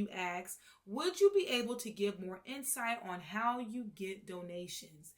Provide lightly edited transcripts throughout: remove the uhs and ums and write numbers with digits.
you ask, would you be able to give more insight on how you get donations?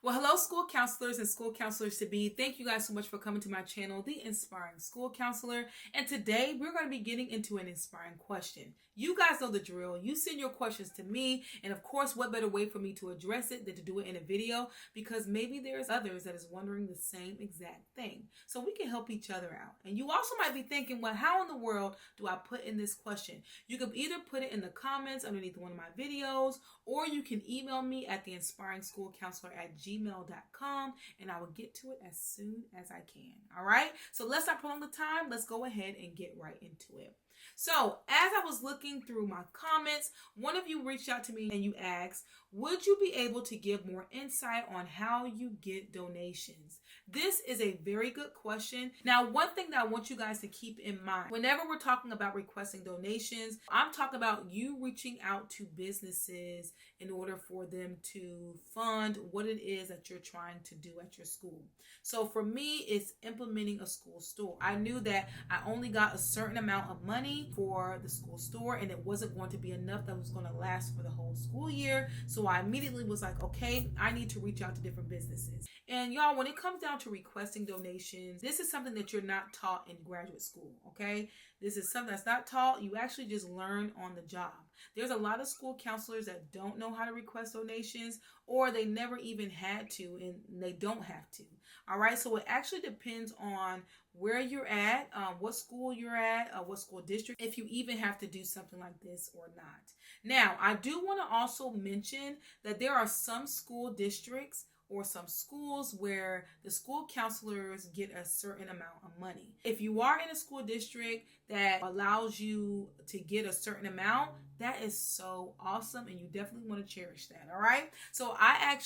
Well, hello, school counselors and school counselors to be. Thank you guys so much for coming to my channel, The Inspiring School Counselor. And today we're going to be getting into an inspiring question. You guys know the drill. You send your questions to me. And of course, what better way for me to address it than to do it in a video? Because maybe there's others that is wondering the same exact thing. So we can help each other out. And you also might be thinking, well, how in the world do I put in this question? You can either put it in the comments underneath one of my videos, or you can email me at theinspiringschoolcounselor@gmail.com, and I will get to it as soon as I can. All right. So let's not prolong the time. Let's go ahead and get right into it. So as I was looking through my comments, one of you reached out to me and you asked, would you be able to give more insight on how you get donations? This is a very good question. Now, one thing that I want you guys to keep in mind, whenever we're talking about requesting donations, I'm talking about you reaching out to businesses in order for them to fund what it is that you're trying to do at your school. So for me, it's implementing a school store. I knew that I only got a certain amount of money for the school store, and it wasn't going to be enough that was going to last for the whole school year. So I immediately was like, okay, I need to reach out to different businesses. And y'all, when it comes down to requesting donations, this is something that you're not taught in graduate school, okay? This is something that's not taught. You actually just learn on the job. There's a lot of school counselors that don't know how to request donations, or they never even had to, and they don't have to. All right, so it actually depends on where you're at, what school you're at, what school district, if you even have to do something like this or not. Now, I do want to also mention that there are some school districts or some schools where the school counselors get a certain amount of money. If you are in a school district that allows you to get a certain amount, that is so awesome, and you definitely want to cherish that. All right. So I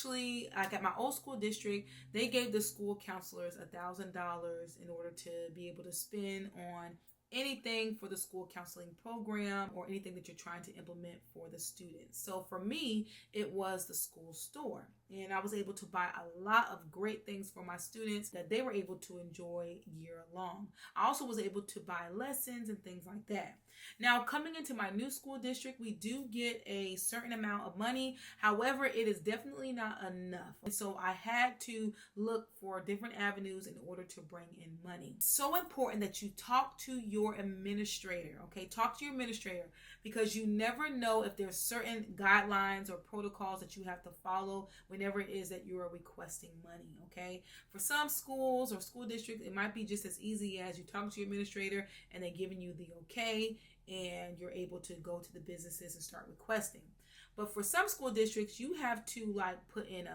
got my old school district. They gave the school counselors $1,000 in order to be able to spend on anything for the school counseling program or anything that you're trying to implement for the students. So for me, it was the school store, and I was able to buy a lot of great things for my students that they were able to enjoy year long. I also was able to buy lessons and things like that. Now, coming into my new school district, we do get a certain amount of money. However, it is definitely not enough. And so I had to look for different avenues in order to bring in money. It's so important that you talk to your administrator, okay? Talk to your administrator, because you never know if there's certain guidelines or protocols that you have to follow whenever it is that you are requesting money, okay? For some schools or school districts, it might be just as easy as you talk to your administrator and they're giving you the okay, and you're able to go to the businesses and start requesting. But for some school districts, you have to put in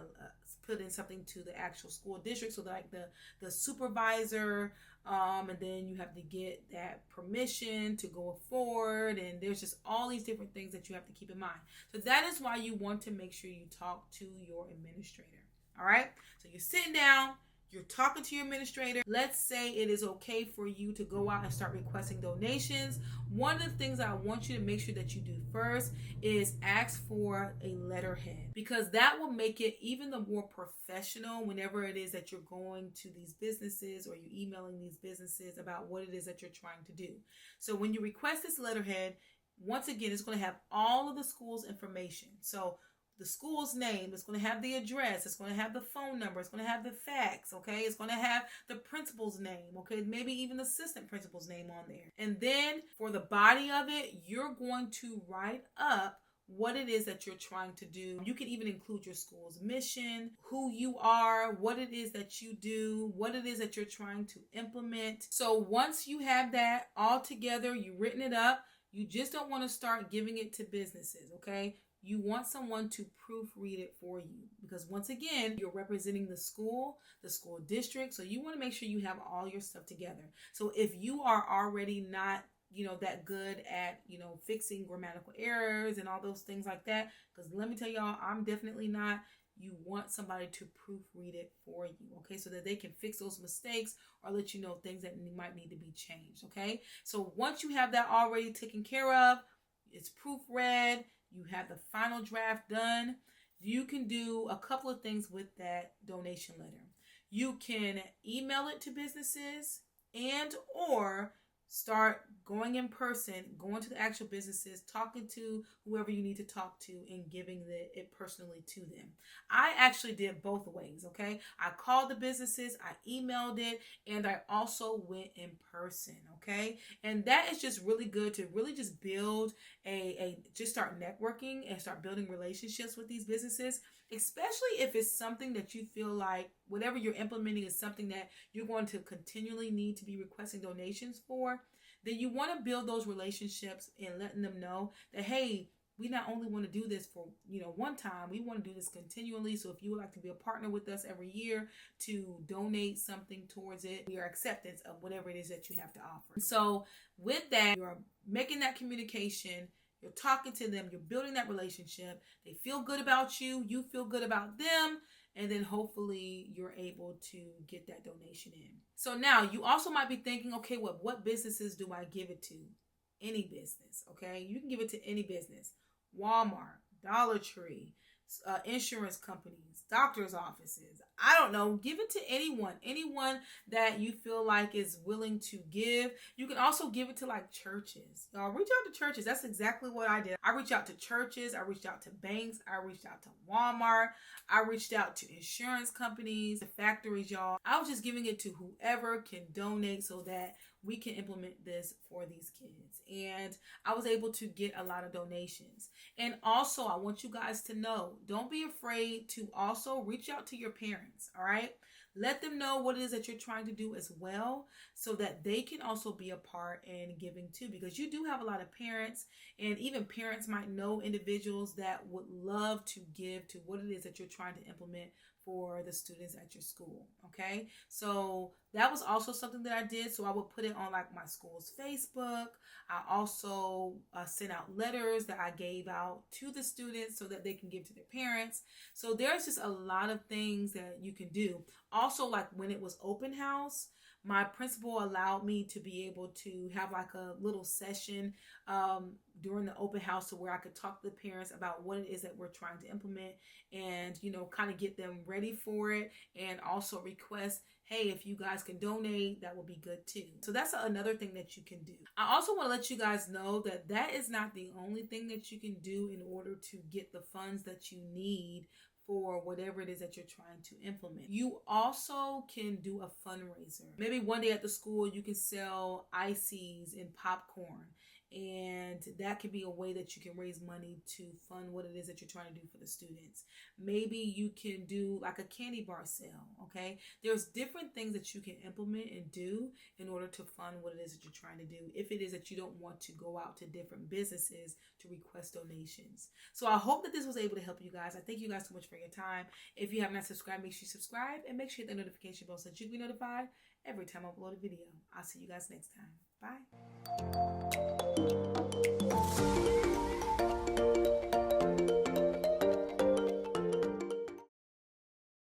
something to the actual school district, so like the supervisor, and then you have to get that permission to go forward, and there's just all these different things that you have to keep in mind. So that is why you want to make sure you talk to your administrator. All right, so you're sitting down, you're talking to your administrator. Let's say it is okay for you to go out and start requesting donations. One of the things I want you to make sure that you do first is ask for a letterhead, because that will make it even the more professional whenever it is that you're going to these businesses or you're emailing these businesses about what it is that you're trying to do. So when you request this letterhead, once again, it's going to have all of the school's information. So the school's name, it's going to have the address, it's going to have the phone number, it's going to have the fax, okay? It's going to have the principal's name, okay? Maybe even the assistant principal's name on there. And then for the body of it, you're going to write up what it is that you're trying to do. You can even include your school's mission, who you are, what it is that you do, what it is that you're trying to implement. So once you have that all together, you've written it up, you just don't want to start giving it to businesses, okay? You want someone to proofread it for you, because once again, you're representing the school district. So you want to make sure you have all your stuff together. So if you are already not, that good at, fixing grammatical errors and all those things like that, because let me tell y'all, I'm definitely not. You want somebody to proofread it for you, okay, so that they can fix those mistakes or let you know things that might need to be changed, okay? So once you have that already taken care of, it's proofread, you have the final draft done, you can do a couple of things with that donation letter. You can email it to businesses, and or start going in person, going to the actual businesses, talking to whoever you need to talk to, and giving it personally to them. I actually did both ways, okay? I called the businesses, I emailed it, and I also went in person, okay? And that is just really good to really just build just start networking and start building relationships with these businesses, especially if it's something that you feel like whatever you're implementing is something that you're going to continually need to be requesting donations for. Then you want to build those relationships and letting them know that, hey, we not only want to do this for, one time, we want to do this continually. So if you would like to be a partner with us every year to donate something towards it, your acceptance of whatever it is that you have to offer. So with that, you're making that communication, you're talking to them, you're building that relationship. They feel good about you, you feel good about them. And then hopefully you're able to get that donation in. So now you also might be thinking, okay, what businesses do I give it to? Any business, okay? You can give it to any business. Walmart, Dollar Tree, insurance companies, doctor's offices. I don't know. Give it to anyone that you feel like is willing to give. You can also give it to like churches. Y'all reach out to churches. That's exactly what I did. I reached out to churches. I reached out to banks. I reached out to Walmart. I reached out to insurance companies, the factories, y'all. I was just giving it to whoever can donate so that we can implement this for these kids. And I was able to get a lot of donations. And also, I want you guys to know, don't be afraid to also reach out to your parents, all right? Let them know what it is that you're trying to do as well so that they can also be a part in giving too, because you do have a lot of parents, and even parents might know individuals that would love to give to what it is that you're trying to implement for the students at your school, okay? So that was also something that I did. So I would put it on like my school's Facebook. I also sent out letters that I gave out to the students so that they can give to their parents. So there's just a lot of things that you can do. Also, like when it was open house, my principal allowed me to be able to have like a little session during the open house to where I could talk to the parents about what it is that we're trying to implement and, kind of get them ready for it, and also request, hey, if you guys can donate, that will be good too. So that's another thing that you can do. I also want to let you guys know that that is not the only thing that you can do in order to get the funds that you need for whatever it is that you're trying to implement. You also can do a fundraiser. Maybe one day at the school you can sell ices and popcorn, and that could be a way that you can raise money to fund what it is that you're trying to do for the students. Maybe you can do like a candy bar sale, okay? There's different things that you can implement and do in order to fund what it is that you're trying to do, if it is that you don't want to go out to different businesses to request donations. So I hope that this was able to help you guys. I thank you guys so much for your time. If you have not subscribed, make sure you subscribe and make sure you hit the notification bell so that you can be notified every time I upload a video. I'll see you guys next time. Bye.